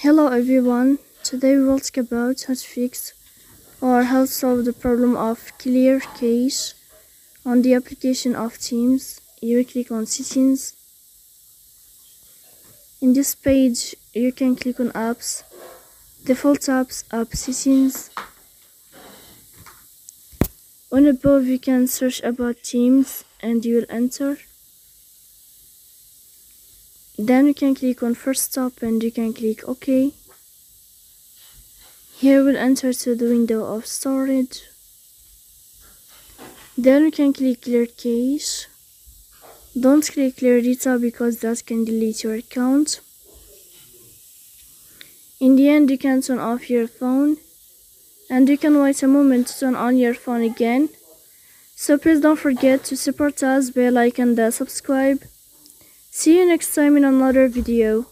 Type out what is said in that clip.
Hello everyone, today we will talk about how to fix or how to solve the problem of clear cache on the application of Teams. You click on settings. In this page you can click on apps, default apps, app settings. On above you can search about Teams and you will enter. Then you can click on first stop and you can click OK. Here we'll enter to the window of storage. Then you can click clear cache. Don't click clear data because that can delete your account. In the end you can turn off your phone and you can wait a moment to turn on your phone again. So please don't forget to support us by like and subscribe. See you next time in another video.